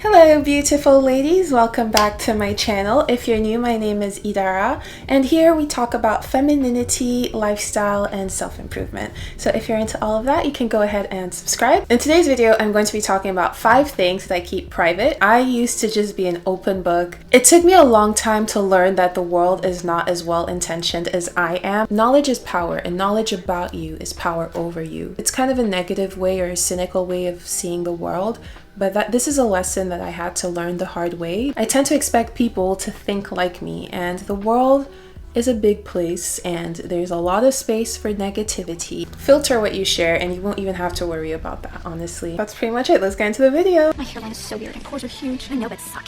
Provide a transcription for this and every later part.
Hello beautiful ladies, welcome back to my channel. If you're new, my name is Idara and here we talk about femininity, lifestyle, and self-improvement. So if you're into all of that, you can go ahead and subscribe. In today's video, I'm going to be talking about 5 things that I keep private. I used to just be an open book. It took me a long time to learn that the world is not as well intentioned as I am. Knowledge is power and knowledge about you is power over you. It's kind of a negative way or a cynical way of seeing the world. But this is a lesson that I had to learn the hard way. I tend to expect people to think like me, and the world is a big place and there's a lot of space for negativity. Filter what you share and you won't even have to worry about that, honestly. That's pretty much it. Let's get into the video. My hairline is so weird and pores are huge. I know that suck.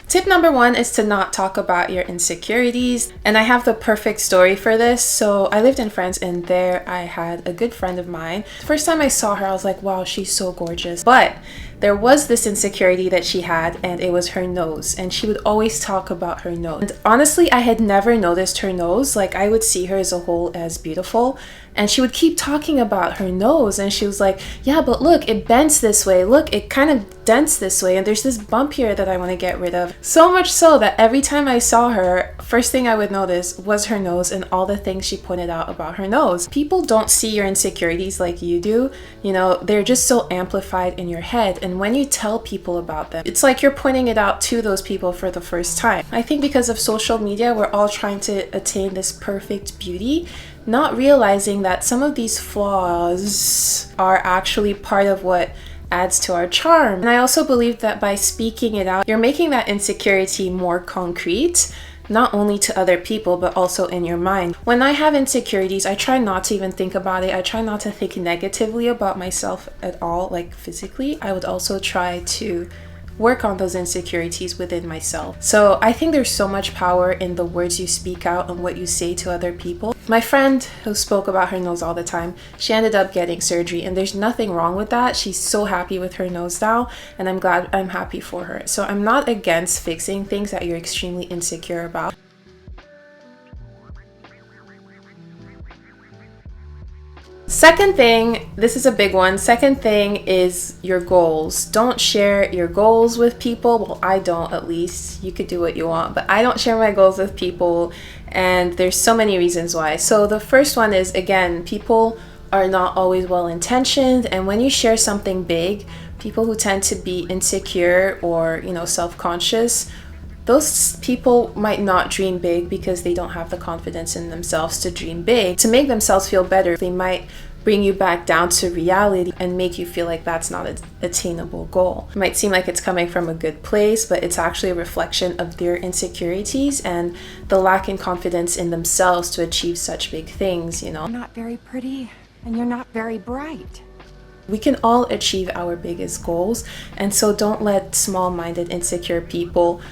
Tip number 1 is to not talk about your insecurities. And I have the perfect story for this. So I lived in France and there I had a good friend of mine. The first time I saw her, I was like, wow, she's so gorgeous. But there was this insecurity that she had and it was her nose. And she would always talk about her nose. And honestly, I had never noticed her nose. Like I would see her as a whole as beautiful. And she would keep talking about her nose and she was like, yeah, but look, it bends this way. Look, it kind of dents this way and there's this bump here that I want to get rid of. So much so that every time I saw her, first thing I would notice was her nose and all the things she pointed out about her nose. People don't see your insecurities like you do. You know, they're just so amplified in your head. And when you tell people about them, it's like you're pointing it out to those people for the first time. I think because of social media, we're all trying to attain this perfect beauty, not realizing that some of these flaws are actually part of what adds to our charm. And I also believe that by speaking it out, you're making that insecurity more concrete, not only to other people, but also in your mind. When I have insecurities, I try not to even think about it. I try not to think negatively about myself at all, like physically. I would also try to work on those insecurities within myself. So I think there's so much power in the words you speak out and what you say to other people. My friend who spoke about her nose all the time, she ended up getting surgery and there's nothing wrong with that. She's so happy with her nose now and I'm happy for her. So I'm not against fixing things that you're extremely insecure about. Second thing, this is a big one. Second thing is your goals. Don't share your goals with people. Well, I don't, at least. You could do what you want, but I don't share my goals with people. And there's so many reasons why. So the first one is, again, people are not always well-intentioned. And when you share something big, people who tend to be insecure or, self-conscious, those people might not dream big because they don't have the confidence in themselves to dream big. To make themselves feel better, they might bring you back down to reality and make you feel like that's not an attainable goal. It might seem like it's coming from a good place, but it's actually a reflection of their insecurities and the lack in confidence in themselves to achieve such big things, You're not very pretty and you're not very bright. We can all achieve our biggest goals, and so don't let small-minded, insecure people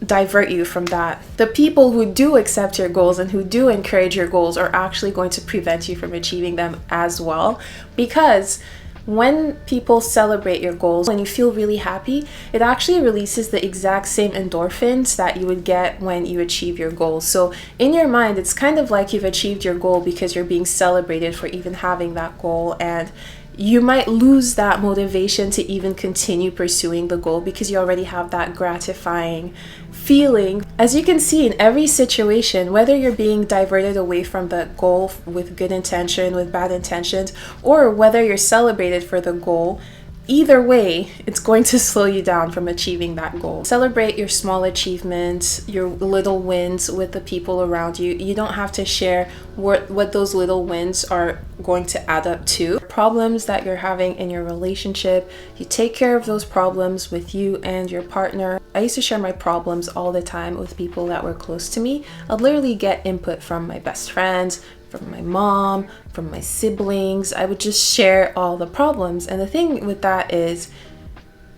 divert you from that. The people who do accept your goals and who do encourage your goals are actually going to prevent you from achieving them as well, because when people celebrate your goals, when you feel really happy, it actually releases the exact same endorphins that you would get when you achieve your goals. So in your mind, it's kind of like you've achieved your goal because you're being celebrated for even having that goal, and you might lose that motivation to even continue pursuing the goal because you already have that gratifying feeling. As you can see in every situation, whether you're being diverted away from the goal with good intention, with bad intentions, or whether you're celebrated for the goal, either way, it's going to slow you down from achieving that goal. Celebrate your small achievements, your little wins with the people around you. You don't have to share what those little wins are going to add up to. Problems that you're having in your relationship, you take care of those problems with you and your partner. I used to share my problems all the time with people that were close to me. I'd literally get input from my best friends, from my mom, from my siblings. I would just share all the problems. And the thing with that is,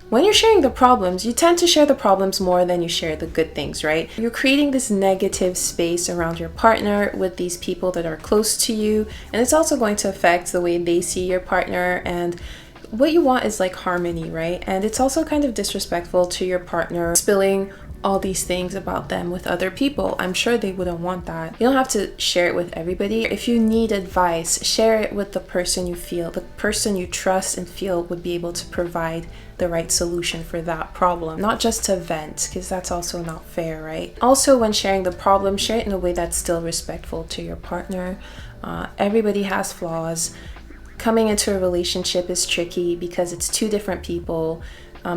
when you're sharing the problems, you tend to share the problems more than you share the good things, right? You're creating this negative space around your partner with these people that are close to you. And it's also going to affect the way they see your partner. And what you want is like harmony, right? And it's also kind of disrespectful to your partner spilling all these things about them with other people. I'm sure they wouldn't want that. You don't have to share it with everybody. If you need advice, share it with the person you trust and feel would be able to provide the right solution for that problem, not just to vent, because that's also not fair, right? Also, when sharing the problem, share it in a way that's still respectful to your partner. Everybody has flaws. Coming into a relationship is tricky because it's two different people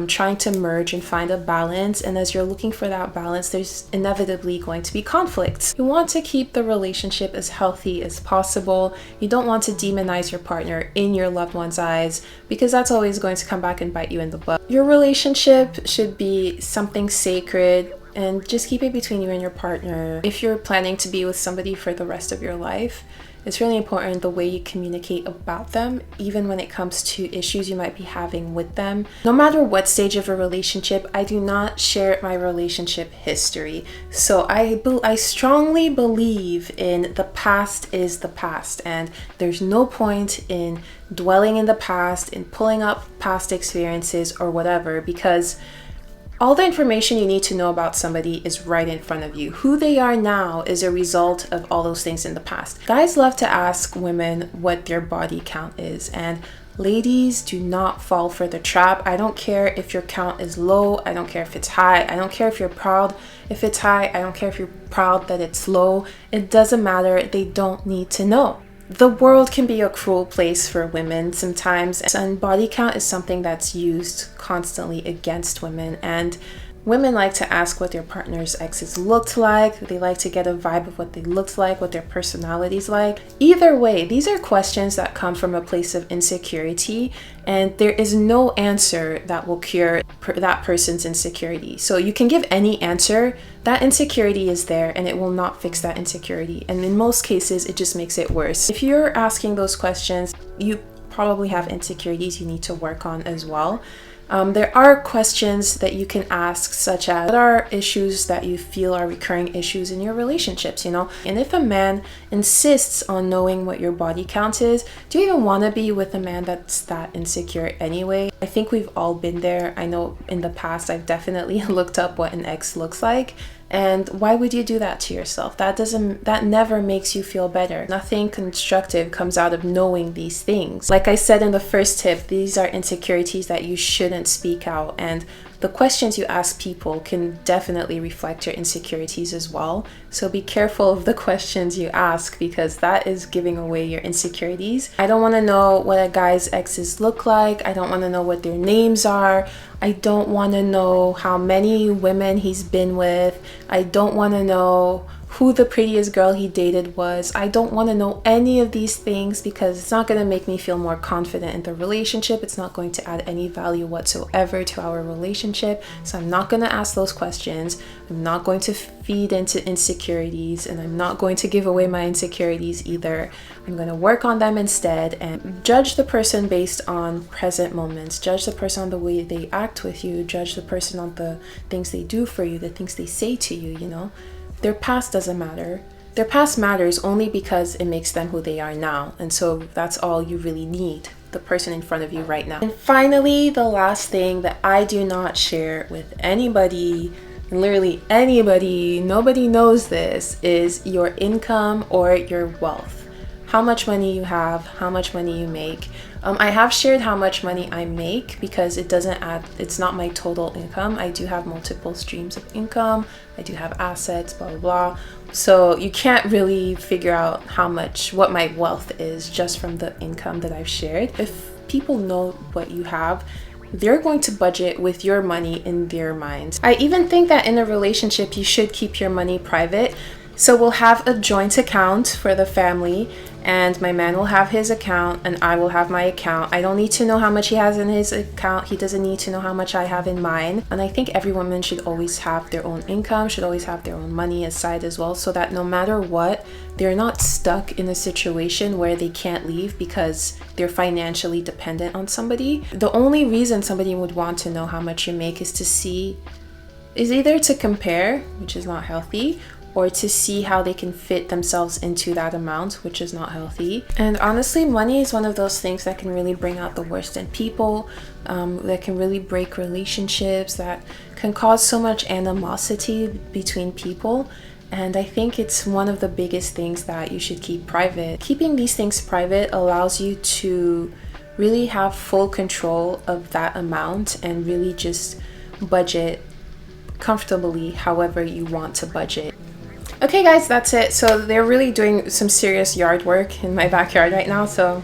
trying to merge and find a balance, and as you're looking for that balance, there's inevitably going to be conflicts. You want to keep the relationship as healthy as possible. You don't want to demonize your partner in your loved one's eyes, because that's always going to come back and bite you in the butt. Your relationship should be something sacred, and just keep it between you and your partner. If you're planning to be with somebody for the rest of your life, it's really important the way you communicate about them, even when it comes to issues you might be having with them. No matter what stage of a relationship, I do not share my relationship history. So I strongly believe in the past is the past, and there's no point in dwelling in the past, in pulling up past experiences or whatever, because all the information you need to know about somebody is right in front of you. Who they are now is a result of all those things in the past. Guys love to ask women what their body count is, and ladies, do not fall for the trap. I don't care if your count is low. I don't care if it's high. I don't care if you're proud if it's high. I don't care if you're proud that it's low. It doesn't matter. They don't need to know. The world can be a cruel place for women sometimes, and body count is something that's used constantly against women. And women like to ask what their partner's exes looked like. They like to get a vibe of what they looked like, what their personality's like. Either way, these are questions that come from a place of insecurity, and there is no answer that will cure that person's insecurity. So you can give any answer, that insecurity is there and it will not fix that insecurity. And in most cases, it just makes it worse. If you're asking those questions, you probably have insecurities you need to work on as well. There are questions that you can ask, such as, what are issues that you feel are recurring issues in your relationships, you know? And if a man insists on knowing what your body count is, do you even want to be with a man that's that insecure anyway? I think we've all been there. I know in the past I've definitely looked up what an ex looks like. And why would you do that to yourself? That never makes you feel better. Nothing constructive comes out of knowing these things. Like I said in the first tip, these are insecurities that you shouldn't speak out. And the questions you ask people can definitely reflect your insecurities as well. So be careful of the questions you ask, because that is giving away your insecurities. I don't want to know what a guy's exes look like. I don't want to know what their names are. I don't want to know how many women he's been with. I don't want to know who the prettiest girl he dated was. I don't want to know any of these things, because it's not going to make me feel more confident in the relationship. It's not going to add any value whatsoever to our relationship. So I'm not going to ask those questions. I'm not going to feed into insecurities, and I'm not going to give away my insecurities either. I'm going to work on them instead and judge the person based on present moments. Judge the person on the way they act with you. Judge the person on the things they do for you, the things they say to you, you know? Their past doesn't matter. Their past matters only because it makes them who they are now. And so that's all you really need, the person in front of you right now. And finally, the last thing that I do not share with anybody, literally anybody, nobody knows this, is your income or your wealth. How much money you have, how much money you make. I have shared how much money I make because it doesn't add, it's not my total income. I do have multiple streams of income. I do have assets, blah, blah, blah. So you can't really figure out what my wealth is just from the income that I've shared. If people know what you have, they're going to budget with your money in their minds. I even think that in a relationship, you should keep your money private. So we'll have a joint account for the family, and my man will have his account and I will have my account. I don't need to know how much he has in his account. He doesn't need to know how much I have in mine. And I think every woman should always have their own income, should always have their own money aside as well, so that no matter what, they're not stuck in a situation where they can't leave because they're financially dependent on somebody. The only reason somebody would want to know how much you make is either to compare, which is not healthy, or to see how they can fit themselves into that amount, which is not healthy. And honestly, money is one of those things that can really bring out the worst in people, that can really break relationships, that can cause so much animosity between people. And I think it's one of the biggest things that you should keep private. Keeping these things private allows you to really have full control of that amount and really just budget comfortably however you want to budget. Okay guys, that's it. So they're really doing some serious yard work in my backyard right now, so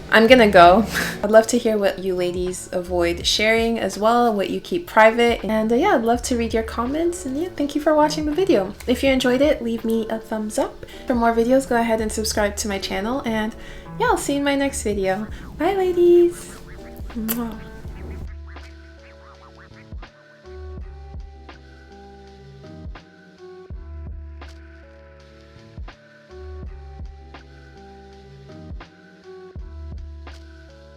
I'm gonna go. I'd love to hear what you ladies avoid sharing as well, what you keep private, and yeah, I'd love to read your comments. And yeah, thank you for watching the video. If you enjoyed it, leave me a thumbs up. For more videos, go ahead and subscribe to my channel, and yeah, I'll see you in my next video. Bye ladies! Mwah.